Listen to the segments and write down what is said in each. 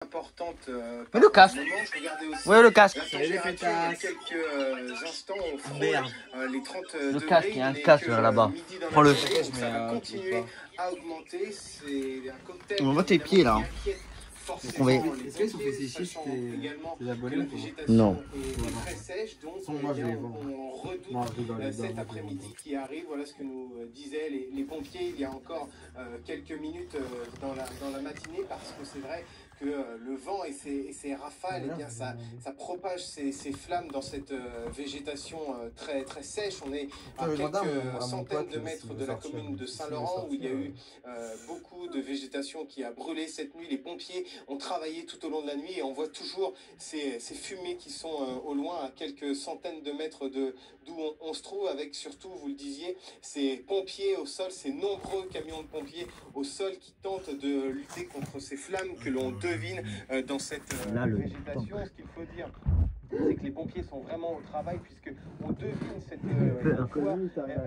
importante. Mais le casque. Ouais, le casque. La température, il y a quelques instants, on frôle les 30 Le degrés. casque, il y a un casque là-bas. Prends-le. Ça va continuer à augmenter. C'est un cocktail. On voit tes pieds là. Est-ce qu'ils ont fait sécher tes abonnés? Non. Est très sèche, donc moi, je les vends. on redoute cet après-midi qui arrive. Voilà ce que nous disaient les pompiers il y a encore quelques minutes dans la matinée, parce que c'est vrai que le vent et ses rafales, eh bien, ça propage ces flammes dans cette végétation très, très sèche. On est à quelques centaines de mètres de la commune de Saint-Laurent, où il y a eu beaucoup de végétation qui a brûlé cette nuit. Les pompiers ont travaillé tout au long de la nuit et on voit toujours ces fumées qui sont au loin, à quelques centaines de mètres d'où on se trouve, avec surtout, vous le disiez, ces pompiers au sol, ces nombreux camions de pompiers au sol qui tentent de lutter contre ces flammes que l'on devine dans cette végétation. Ce qu'il faut dire, c'est que les pompiers sont vraiment au travail, puisque on devine cette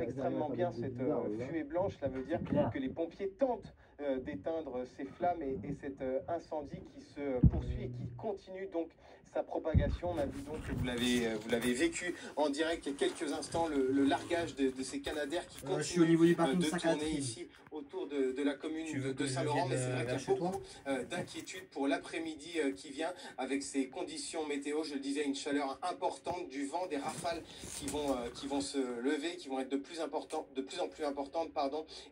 extrêmement bien cette fumée blanche. Cela veut dire que les pompiers tentent d'éteindre ces flammes et cet incendie qui se poursuit et qui continue donc sa propagation. On a vu donc que vous l'avez vécu en direct il y a quelques instants, le largage de ces canadaires qui continuent de tourner ici autour de la commune de Saint-Laurent. Mais c'est vrai qu'il y a beaucoup d'inquiétude pour l'après-midi qui vient, avec ces conditions météo. Je le disais, une chaleur importante, du vent, des rafales qui vont se lever, qui vont être de plus en plus importantes,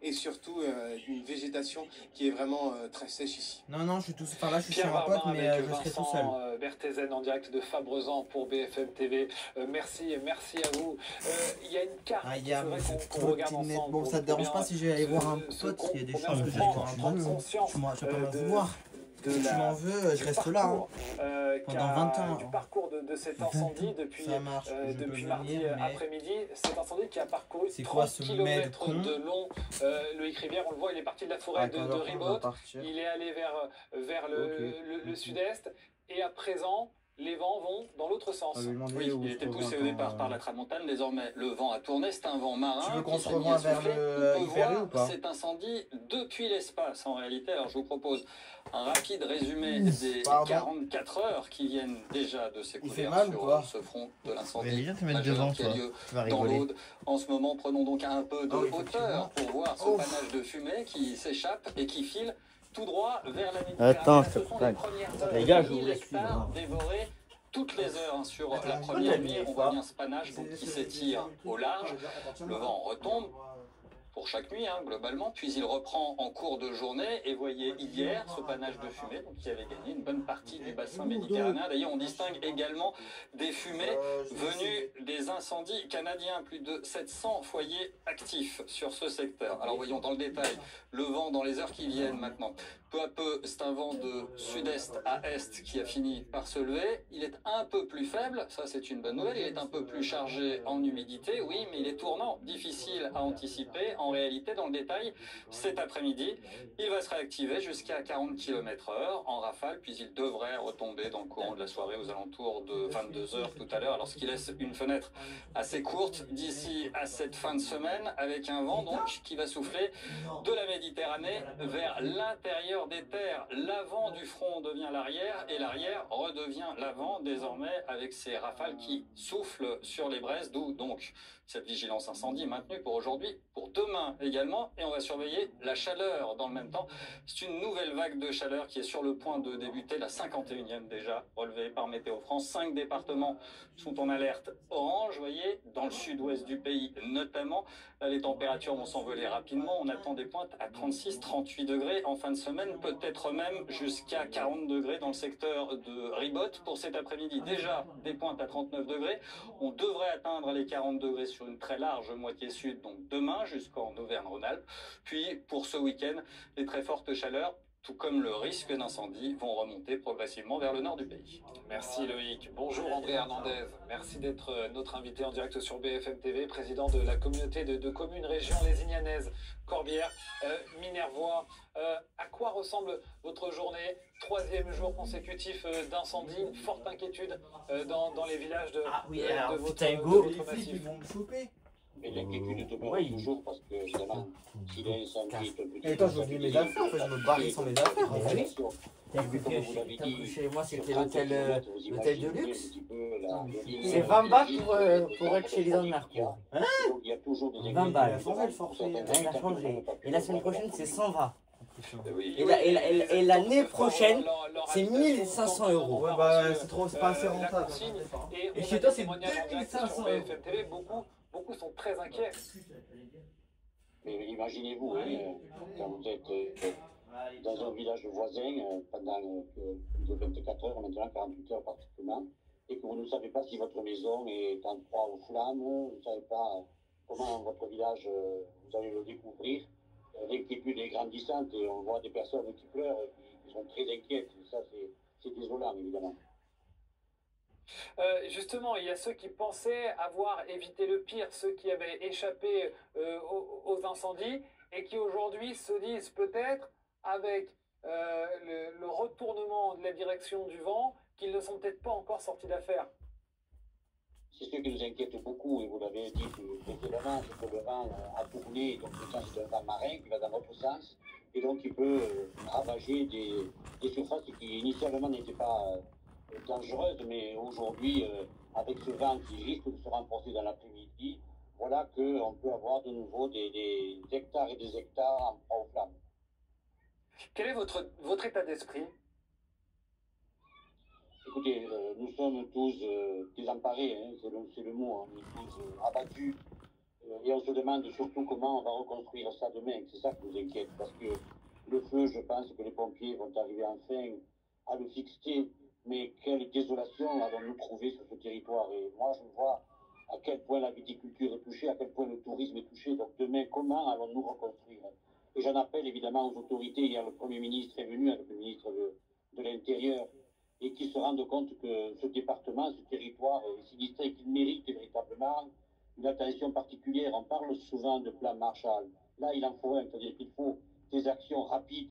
et surtout une végétation qui est vraiment très sèche ici. Non, je suis tout seul. Enfin, là, je suis sur un pote, mais je serai tout seul. Berthézen en direct de Fabrezan pour BFM TV. Merci à vous. Il y a une carte qu'on regarde ensemble. Bon, ça te dérange pas si je vais aller voir un pote? Il y a des choses que j'ai encore un peu. Tu vas pas me voir. Si tu m'en veux, je reste là. Pendant 20 ans. Du parcours de cet incendie depuis mardi après-midi. Cet incendie qui a parcouru 30 km de long. Loïc Rivière, on le voit, il est parti de la forêt de Ribot. Il est allé vers le sud-est. Et à présent, les vents vont dans l'autre sens. Oui, il était poussé au départ par la tramontane. Désormais, le vent a tourné. C'est un vent marin. Tu veux qu'on se revoie vers le voir ou pas cet incendie depuis l'espace, en réalité. Alors, je vous propose un rapide résumé des 44 heures qui viennent déjà de s'écouler sur ce front de l'incendie majeur qui a lieu dans l'Aude. En ce moment, prenons donc un peu de hauteur pour voir ce panache de fumée qui s'échappe et qui file tout droit vers la Méditerranée. Attends, ce sont les premières heures. Les gars, je vous laisse hectares dévorer toutes les heures sur la première nuit. On voit bien ce panache qui s'étire au large. Le vent retombe pour chaque nuit, globalement, puis il reprend en cours de journée. Et voyez hier ce panache de fumée qui avait gagné une bonne partie du bassin méditerranéen. D'ailleurs, on distingue également des fumées venues des incendies canadiens. Plus de 700 foyers actifs sur ce secteur. Alors voyons dans le détail le vent dans les heures qui viennent maintenant. Peu à peu, c'est un vent de sud-est à est qui a fini par se lever. Il est un peu plus faible, ça c'est une bonne nouvelle. Il est un peu plus chargé en humidité, oui, mais il est tournant, difficile à anticiper. En réalité, dans le détail, cet après-midi, il va se réactiver jusqu'à 40 km/h en rafale, puis il devrait retomber dans le courant de la soirée aux alentours de 22 h tout à l'heure, alors ce qui laisse une fenêtre assez courte d'ici à cette fin de semaine, avec un vent donc qui va souffler de la Méditerranée vers l'intérieur des terres. L'avant du front devient l'arrière et l'arrière redevient l'avant désormais, avec ces rafales qui soufflent sur les braises, d'où donc cette vigilance incendie maintenue pour aujourd'hui, pour demain également. Et on va surveiller la chaleur dans le même temps. C'est une nouvelle vague de chaleur qui est sur le point de débuter, la 51e déjà, relevée par Météo France. 5 départements sont en alerte orange, vous voyez, dans le sud-ouest du pays notamment. Là, les températures vont s'envoler rapidement. On attend des pointes à 36-38 degrés en fin de semaine, peut-être même jusqu'à 40 degrés dans le secteur de Ribot pour cet après-midi. Déjà des pointes à 39 degrés. On devrait atteindre les 40 degrés sur une très large moitié sud, donc demain jusqu'en Auvergne-Rhône-Alpes. Puis pour ce week-end, les très fortes chaleurs, tout comme le risque d'incendie, vont remonter progressivement vers le nord du pays. Merci Loïc. Bonjour André Hernandez. Merci d'être notre invité en direct sur BFM TV, président de la communauté de communes région lésignanaise, Corbière, Minervois. À quoi ressemble votre journée? 3e jour consécutif d'incendie, une forte inquiétude dans les villages de votre massif. Ils vont me choper. Mais l'inquiétude demeure toujours parce que, évidemment, s'il y a incendie, et toi, j'ai oublié mes affaires, je me barrais sans mes affaires. T'as couché, moi c'était l'hôtel de luxe. C'est 20 balles pour être chez les hommes Mercourt. Hein? 20 balles. Il a changé. Et la semaine prochaine, c'est 120. Et l'année prochaine, c'est 1500 €. Ouais, bah c'est trop, c'est pas assez rentable. Et chez toi, c'est 2500 €. Beaucoup sont très inquiets. Mais imaginez-vous, quand vous êtes dans un village voisin pendant plus de 24 heures, maintenant 48 heures pratiquement, et que vous ne savez pas si votre maison est en proie aux flammes, vous ne savez pas comment votre village, vous allez le découvrir. L'inquiétude est grandissante et on voit des personnes qui pleurent, qui sont très inquiètes. Ça, c'est désolant, évidemment. Justement, il y a ceux qui pensaient avoir évité le pire, ceux qui avaient échappé aux incendies et qui aujourd'hui se disent peut-être, avec le retournement de la direction du vent, qu'ils ne sont peut-être pas encore sortis d'affaire. C'est ce qui nous inquiète beaucoup, et vous l'avez dit précédemment, c'est que le vent a tourné, donc le sens c'est un vent marin qui va dans notre sens, et donc il peut ravager des surfaces qui initialement n'étaient pas dangereuses, mais aujourd'hui, avec ce vent qui risque de se renforcer dans l'après-midi, voilà qu'on peut avoir de nouveau des hectares et des hectares en proie aux flammes. Quel est votre état d'esprit ? Écoutez, nous sommes tous désemparés, hein, c'est le mot, on est tous abattus, et on se demande surtout comment on va reconstruire ça demain. C'est ça qui nous inquiète, parce que le feu, je pense que les pompiers vont arriver enfin à le fixer, mais quelle désolation allons-nous trouver sur ce territoire. Et moi, je vois à quel point la viticulture est touchée, à quel point le tourisme est touché. Donc demain, comment allons-nous reconstruire? Et j'en appelle évidemment aux autorités. Hier, le Premier ministre est venu avec le ministre de l'Intérieur, et qui se rendent compte que ce département, ce territoire est sinistré et qu'il mérite véritablement une attention particulière. On parle souvent de plan Marshall. Là, il en faut un, c'est-à-dire qu'il faut des actions rapides